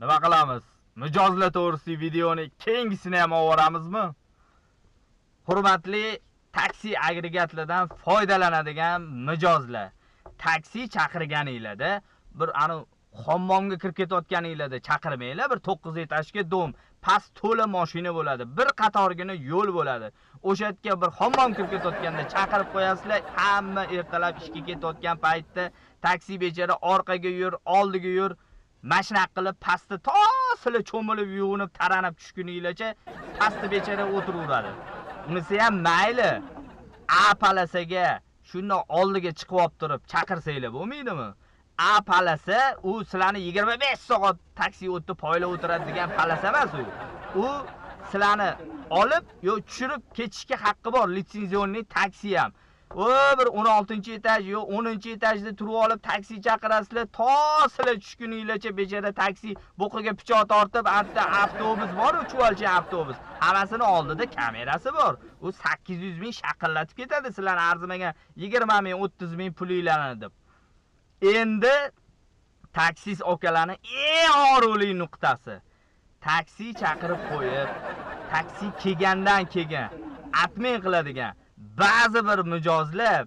Nima qilamiz? Mijozlar to'g'risida videoni kengisini ham olib Hurmatli taksi agregatlaridan foydalanadigan mijozlar. Taksi chaqirganinglarda bir hammomga kirib ketayotganinglarda chaqirmanglar, bir 9 etajga dom, past to'la mashina bo'ladi, bir qatorgina yo'l bo'ladi. O'sha yerga bir hammom kirib ketayotganda chaqirib qo'yasizlar, hamma ertalab ishga ketayotgan paytda taksi bechara orqaga yur, oldiga yur, mashina qilib pastda tosili cho'milib, yuvinib, taranib tushguninglarcha pastda bechara o'tiraveradi. Unisi ham mayli. A palasaga shundan oldiga chiqib olib turib chaqirsanglar bo'lmaydimi? A palasa u sizlarni 25 soat taksi o'tib poylab o'tiradi degan palasa emas u. U sizlarni olib yo tushirib ketishga haqqi bor, litsenzionni taksi ham. O bir 16-etaj yo 10-etajda turib olib taksi chaqirasizlar, tosili tushguninglarcha bechara taksi bo'qiga pichoq tortib, bitta avtobus bor-ku, chuvalcha avtobus. Hammasini oldida kamerasi bor. U 800 ming shaqillatib ketadi sizlarni arzimagan 20 ming, 30 ming pulinglarni deb. Endi taksis okalarning eng oruli nuqtasi. Taksi chaqirib qo'yib, taksi kelgandan keyin atmen qiladigan ba'zi bir mijozlar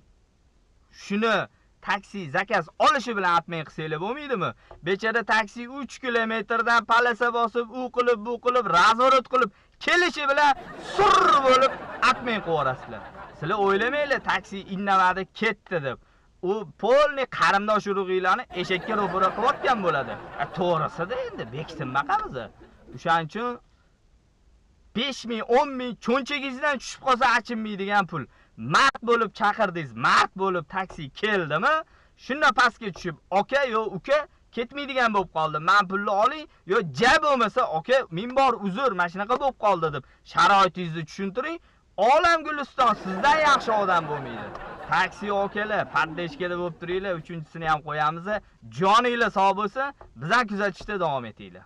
shuni taksi zakaz olishi bilan atmen qilsanglar bo'lmaydimi? Bechara taksi 3 kilometrdan palasa bosib, u qilib, bu qilib, razvorot qilib kelishi bilan sur bo'lib atmen qo'yarasizlar. Sizlar o'ylamanglar taksi indamadi, ketdi deb. U polni qarindosh urug'inglarni eshakka ro'para qilayotgan bo'ladi. To'g'risida endi beksinma qamiz. O'shaning uchun 5 ming, 10 ming cho'nchagingizdan tushib qolsa achinmaydigan pul. Mard bo'lib chaqirdingiz, mard bo'lib taksi keldimi? Shunda pastga tushib, "Aka yo uka, ketmaydigan bo'lib qoldi. Men pulni oling, yo ja bo'lmasa, aka, men bor uzr, mana shunaqa bo'lib qoldi" deb sharoitingizni tushuntiring. Olam guliston sizdan yaxshi odam bo'lmaydi. Taksi okalar, paddeshkada bo'lib turinglar, 3-chisini ham qo'yamiz. Joninglar sog' bo'lsin, bizdan kuzatishda davom etinglar.